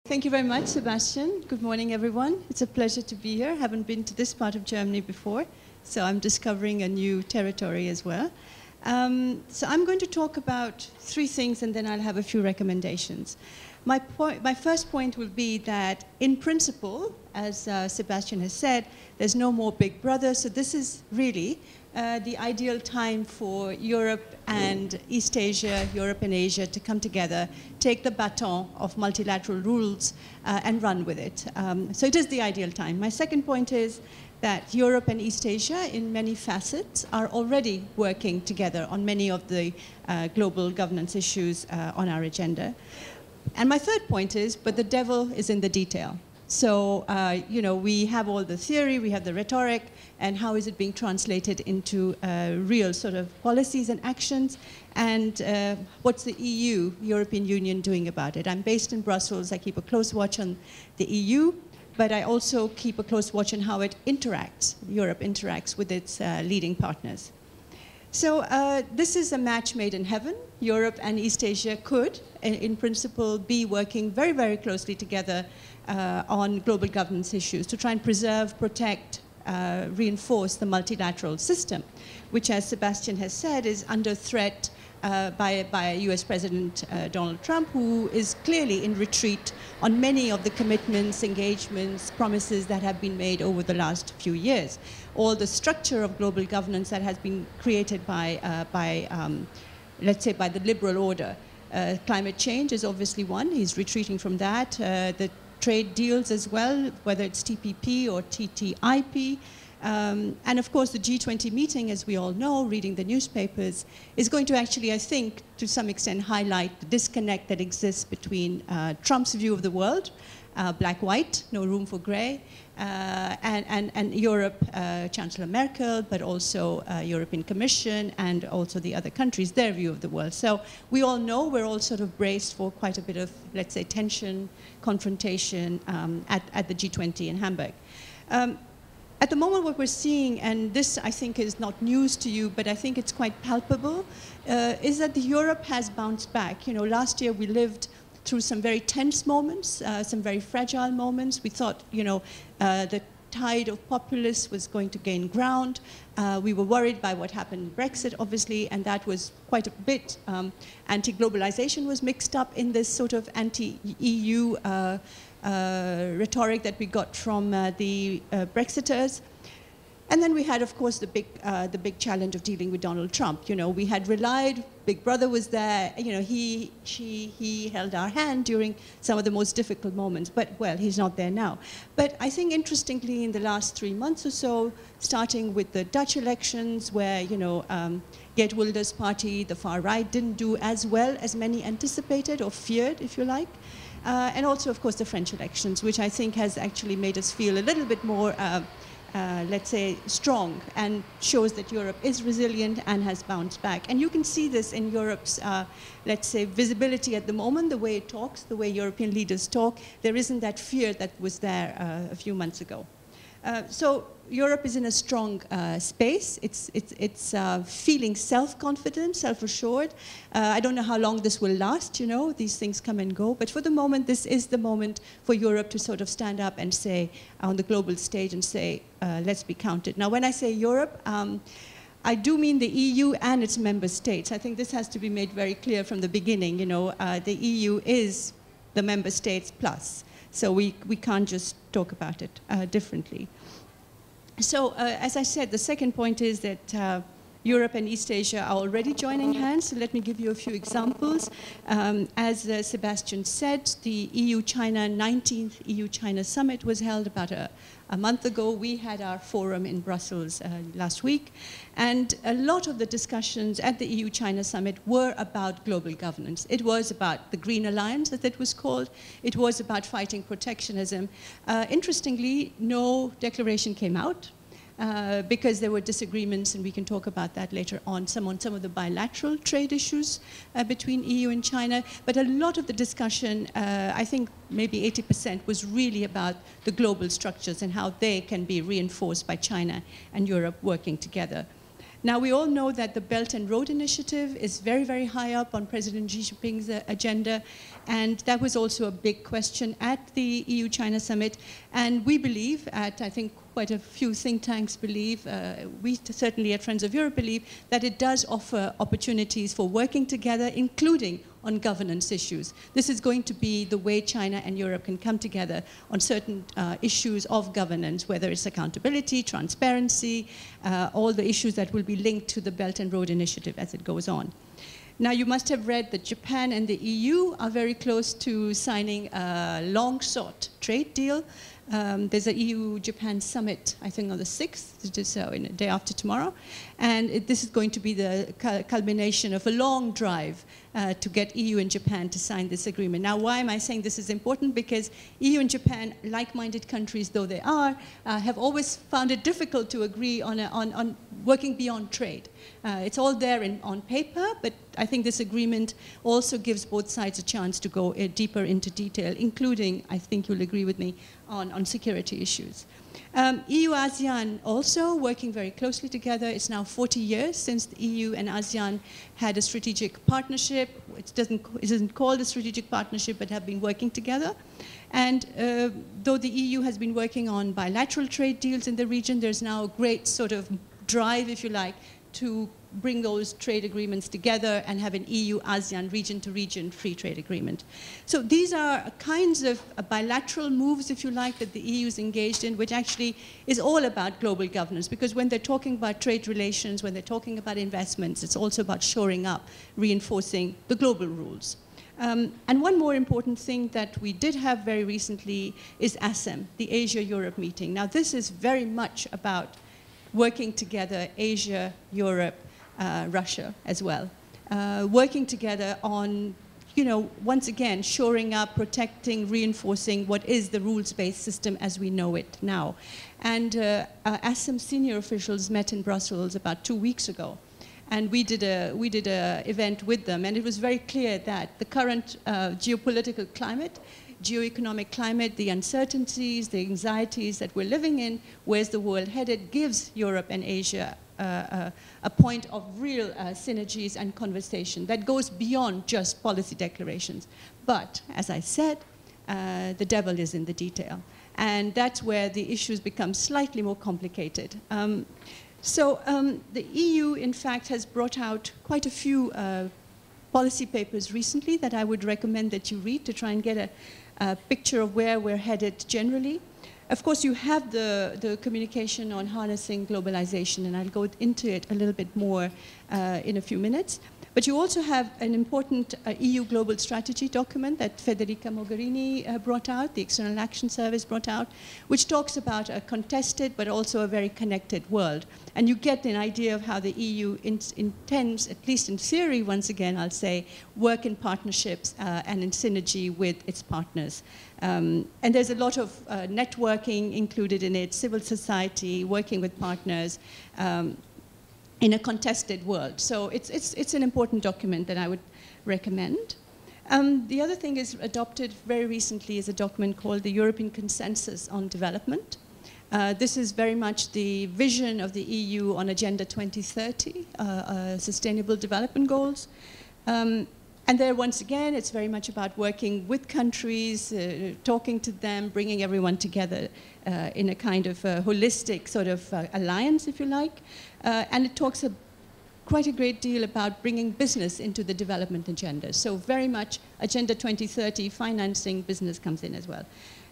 Thank you very much, Sebastian. Good morning, everyone. It's a pleasure to be here. I haven't been to this part of Germany before, so I'm discovering a new territory as well. So I'm going to talk about three things, and then I'll have a few recommendations. My first point will be that, in principle, as Sebastian has said, there's no more big brother, so this is really the ideal time for Europe and East Asia, Europe and Asia to come together, take the baton of multilateral rules and run with it. So it is the ideal time. My second point is that Europe and East Asia, in many facets, are already working together on many of the global governance issues on our agenda. And my third point is, but the devil is in the detail. So, you know, we have all the theory, we have the rhetoric, and how is it being translated into real sort of policies and actions, and what's the EU, European Union, doing about it? I'm based in Brussels. I keep a close watch on the EU, but I also keep a close watch on how it interacts, Europe interacts with its leading partners. So this is a match made in heaven. Europe and East Asia could, in principle, be working very, very closely together on global governance issues to try and preserve, protect, reinforce the multilateral system, which, as Sebastian has said, is under threat by US President Donald Trump, who is clearly in retreat on many of the commitments, engagements, promises that have been made over the last few years. All the structure of global governance that has been created by let's say, by the liberal order. Climate change is obviously one. He's retreating from that. The trade deals as well, whether it's TPP or TTIP. And of course, the G20 meeting, as we all know, reading the newspapers, is going to actually, I think, to some extent highlight the disconnect that exists between Trump's view of the world, black-white, no room for gray, and Europe, Chancellor Merkel, but also European Commission and also the other countries, their view of the world. So we all know we're all sort of braced for quite a bit of, let's say, tension, confrontation at the G20 in Hamburg. At the moment, what we're seeing, and this I think is not news to you, but I think it's quite palpable, is that Europe has bounced back. You know, last year we lived through some very tense moments, some very fragile moments. We thought, you know, the tide of populists was going to gain ground. We were worried by what happened in Brexit, obviously, and that was quite a bit. Anti-globalization was mixed up in this sort of anti-EU rhetoric that we got from the Brexiters. And then we had, of course, the big challenge of dealing with Donald Trump. You know, we had relied, Big Brother was there, you know, he held our hand during some of the most difficult moments, but, well, he's not there now. But I think, interestingly, in the last 3 months or so, starting with the Dutch elections, where, you know, Geert Wilders' party, the far right, didn't do as well as many anticipated or feared, if you like. And also, of course, the French elections, which I think has actually made us feel a little bit more let's say, strong, and shows that Europe is resilient and has bounced back. And you can see this in Europe's, let's say, visibility at the moment, the way it talks, the way European leaders talk. There isn't that fear that was there a few months ago. So Europe is in a strong space. It's feeling self-confident, self-assured. I don't know how long this will last, you know, these things come and go. But for the moment, this is the moment for Europe to sort of stand up and say, on the global stage, and say, let's be counted. Now, when I say Europe, I do mean the EU and its member states. I think this has to be made very clear from the beginning. You know, the EU is the member states plus. So we can't just talk about it differently. So as I said, the second point is that Europe and East Asia are already joining hands. So let me give you a few examples. As Sebastian said, the EU-China 19th EU-China summit was held about a month ago. We had our forum in Brussels last week. And a lot of the discussions at the EU-China summit were about global governance. It was about the Green Alliance, as it was called. It was about fighting protectionism. Interestingly, no declaration came out. Because there were disagreements, and we can talk about that later on some of the bilateral trade issues between EU and China. But a lot of the discussion, I think maybe 80%, was really about the global structures and how they can be reinforced by China and Europe working together. Now, we all know that the Belt and Road Initiative is very, very high up on President Xi Jinping's agenda, and that was also a big question at the EU-China summit. And we believe, I think quite a few think tanks believe, we certainly at Friends of Europe believe, that it does offer opportunities for working together, including on governance issues. This is going to be the way China and Europe can come together on certain issues of governance, whether it's accountability, transparency, all the issues that will be linked to the Belt and Road Initiative as it goes on. Now, you must have read that Japan and the EU are very close to signing a long-sought trade deal. There's an EU-Japan summit, I think on the 6th, so in the day after tomorrow. And this is going to be the culmination of a long drive to get EU and Japan to sign this agreement. Now, why am I saying this is important? Because EU and Japan, like-minded countries though they are, have always found it difficult to agree on working beyond trade. It's all there on paper, but I think this agreement also gives both sides a chance to go deeper into detail, including, I think you'll agree with me, on security issues. EU-ASEAN also working very closely together. It's now 40 years since the EU and ASEAN had a strategic partnership. It isn't called a strategic partnership, but have been working together. And though the EU has been working on bilateral trade deals in the region, there's now a great sort of drive, if you like, to bring those trade agreements together and have an EU-ASEAN region-to-region free trade agreement. So these are kinds of bilateral moves, if you like, that the EU is engaged in, which actually is all about global governance, because when they're talking about trade relations, when they're talking about investments, it's also about shoring up, reinforcing the global rules. And one more important thing that we did have very recently is ASEM, the Asia-Europe meeting. Now, this is very much about working together, Asia, Europe, Russia as well, working together on, once again, shoring up, protecting, reinforcing what is the rules-based system as we know it now. And ASEM senior officials met in Brussels about 2 weeks ago, and we did a event with them, and it was very clear that the current geopolitical climate, geoeconomic climate, the uncertainties, the anxieties that we're living in, where's the world headed, gives Europe and Asia a point of real synergies and conversation that goes beyond just policy declarations. But, as I said, the devil is in the detail. And that's where the issues become slightly more complicated. The EU, in fact, has brought out quite a few policy papers recently that I would recommend that you read to try and get a picture of where we're headed generally. Of course, you have the communication on harnessing globalization, and I'll go into it a little bit more in a few minutes. But you also have an important EU global strategy document that Federica Mogherini brought out, the External Action Service brought out, which talks about a contested but also a very connected world. And you get an idea of how the EU intends, at least in theory, once again, I'll say, work in partnerships and in synergy with its partners. And there's a lot of networking included in it, civil society, working with partners, in a contested world. So it's an important document that I would recommend. The other thing is adopted very recently is a document called the European Consensus on Development. This is very much the vision of the EU on Agenda 2030, Sustainable Development Goals. And there, once again, it's very much about working with countries, talking to them, bringing everyone together in a kind of holistic sort of alliance, if you like. And it talks quite a great deal about bringing business into the development agenda. So very much Agenda 2030, financing, business comes in as well.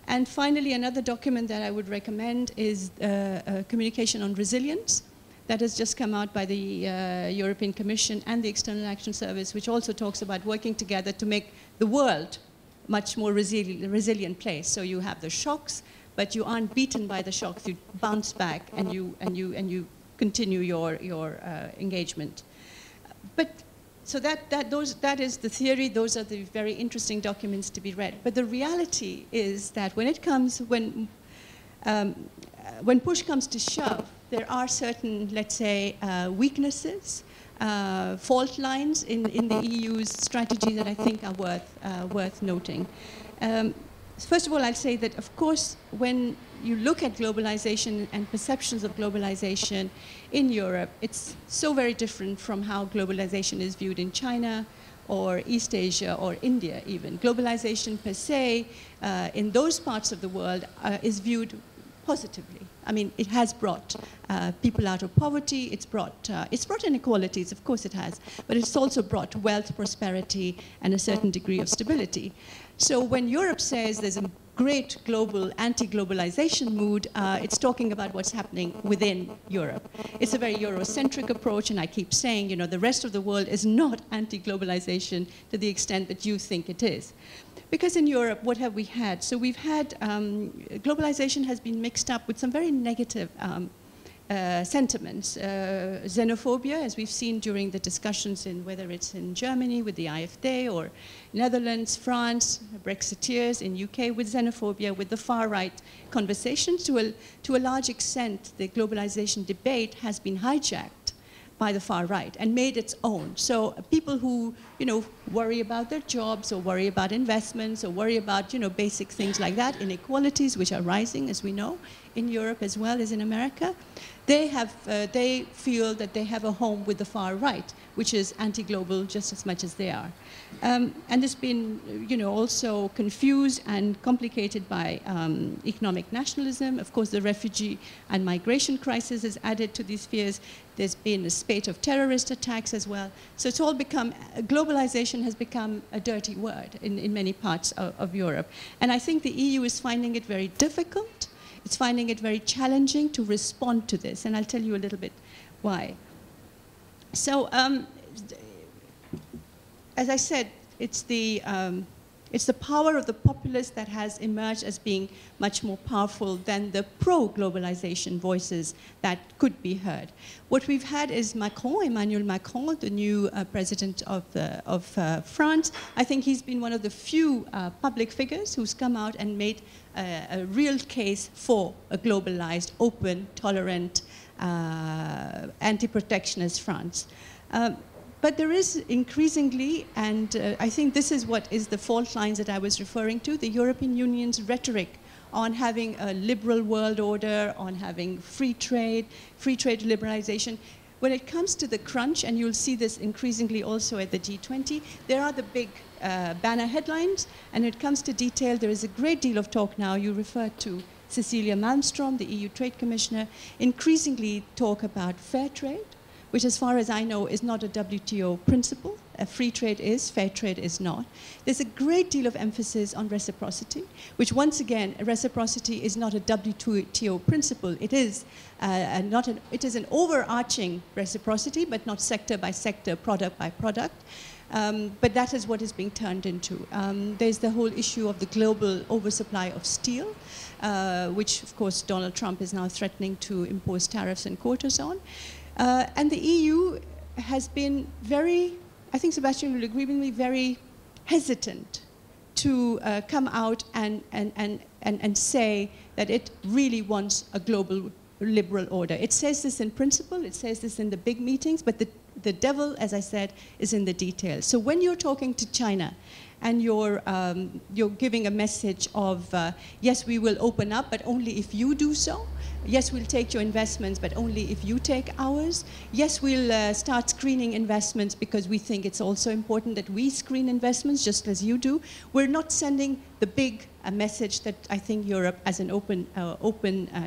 And finally, another document that I would recommend is a communication on resilience that has just come out by the European Commission and the External Action Service, which also talks about working together to make the world much more resilient place. So you have the shocks, but you aren't beaten by the shocks. You bounce back and you continue your engagement. But so that is the theory. Those are the very interesting documents to be read. But the reality is that when it comes, when push comes to shove, there are certain, let's say, weaknesses, fault lines in the EU's strategy that I think are worth noting. first of all, I'll say that, of course, when you look at globalization and perceptions of globalization in Europe, it's so very different from how globalization is viewed in China or East Asia or India even. Globalization per se, in those parts of the world, is viewed positively. I mean, it has brought people out of poverty, it's brought inequalities, of course it has, but it's also brought wealth, prosperity, and a certain degree of stability. So when Europe says there's a great global anti-globalization mood, it's talking about what's happening within Europe. It's a very Eurocentric approach, and I keep saying, you know, the rest of the world is not anti-globalization to the extent that you think it is. Because in Europe, what have we had? So we've had, globalization has been mixed up with some very negative sentiments. Xenophobia, as we've seen during the discussions in whether it's in Germany with the AfD or Netherlands, France, Brexiteers, in UK with xenophobia, with the far-right conversation. To a large extent, the globalization debate has been hijacked by the far right and made its own. So people who, you know, worry about their jobs or worry about investments or worry about, you know, basic things like that, inequalities which are rising, as we know, in Europe as well as in America, they feel that they have a home with the far right, which is anti-global just as much as they are. And it's been, you know, also confused and complicated by economic nationalism. Of course, the refugee and migration crisis is added to these fears. There's been a spate of terrorist attacks as well. So it's all become, globalization has become a dirty word in many parts of Europe. And I think the EU is finding it very difficult. It's finding it very challenging to respond to this, and I'll tell you a little bit why. So, as I said, it's the power of the populace that has emerged as being much more powerful than the pro-globalization voices that could be heard. What we've had is Emmanuel Macron, the new president of France. I think he's been one of the few public figures who's come out and made a real case for a globalized, open, tolerant, anti-protectionist France. But there is increasingly, and I think this is what is the fault lines that I was referring to, the European Union's rhetoric on having a liberal world order, on having free trade liberalization. When it comes to the crunch, and you'll see this increasingly also at the G20, there are the big banner headlines, and when it comes to detail, there is a great deal of talk now. You referred to Cecilia Malmström, the EU Trade Commissioner, increasingly talk about fair trade, which as far as I know is not a WTO principle. Free trade is, fair trade is not. There's a great deal of emphasis on reciprocity, which once again, reciprocity is not a WTO principle. It is, it is an overarching reciprocity, but not sector by sector, product by product. But that is what is being turned into. There's the whole issue of the global oversupply of steel, which of course Donald Trump is now threatening to impose tariffs and quotas on. And the EU has been very, I think Sebastian will agree with me, very hesitant to come out and say that it really wants a global liberal order. It says this in principle, it says this in the big meetings, but the devil, as I said, is in the details. So when you're talking to China and you're giving a message of, yes, we will open up, but only if you do so. Yes, we'll take your investments, but only if you take ours. Yes, we'll start screening investments because we think it's also important that we screen investments just as you do. We're not sending the big message that I think Europe as an open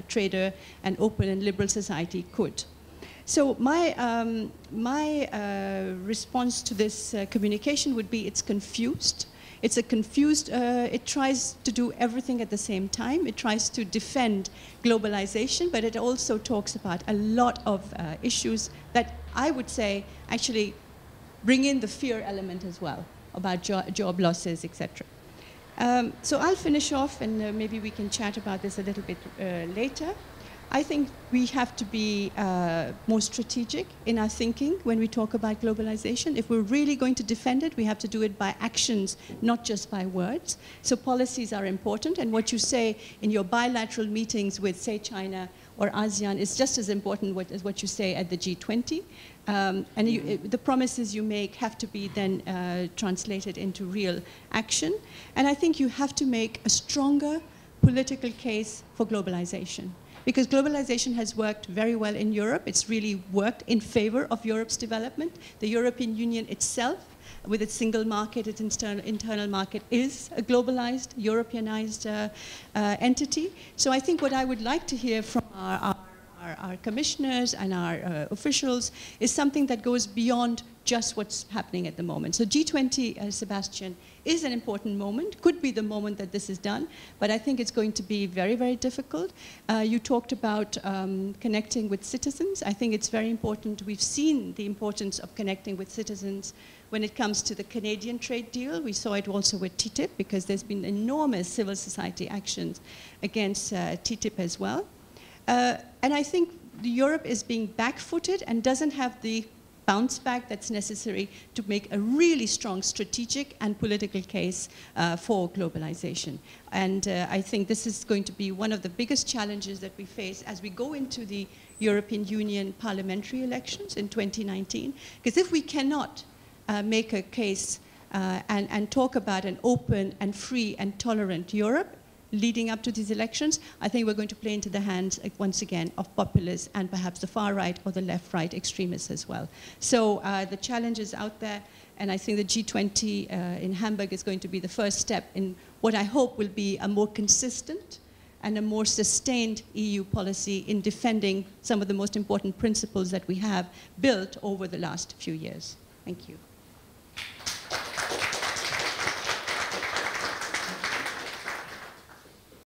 trader and open and liberal society could. So my response to this communication would be it's confused. It's a confused, it tries to do everything at the same time. It tries to defend globalization, but it also talks about a lot of issues that I would say actually bring in the fear element as well, about job losses, etc. So I'll finish off, and maybe we can chat about this a little bit later. I think we have to be more strategic in our thinking when we talk about globalization. If we're really going to defend it, we have to do it by actions, not just by words. So policies are important, and what you say in your bilateral meetings with, say, China or ASEAN is just as important as what you say at the G20. The promises you make have to be then translated into real action. And I think you have to make a stronger political case for globalization. Because globalization has worked very well in Europe. It's really worked in favor of Europe's development. The European Union itself, with its single market, its internal market, is a globalized, Europeanized entity. So I think what I would like to hear from our commissioners and our officials is something that goes beyond just what's happening at the moment. So G20, Sebastian, is an important moment, could be the moment that this is done, but I think it's going to be very, very difficult. You talked about connecting with citizens. I think it's very important. We've seen the importance of connecting with citizens when it comes to the Canadian trade deal. We saw it also with TTIP, because there's been enormous civil society actions against TTIP as well. And I think Europe is being back-footed and doesn't have the bounce back that's necessary to make a really strong strategic and political case for globalization. And I think this is going to be one of the biggest challenges that we face as we go into the European Union parliamentary elections in 2019. Because if we cannot make a case and talk about an open and free and tolerant Europe leading up to these elections, I think we're going to play into the hands, once again, of populists and perhaps the far-right or the left-right extremists as well. So the challenge is out there, and I think the G20 in Hamburg is going to be the first step in what I hope will be a more consistent and a more sustained EU policy in defending some of the most important principles that we have built over the last few years. Thank you.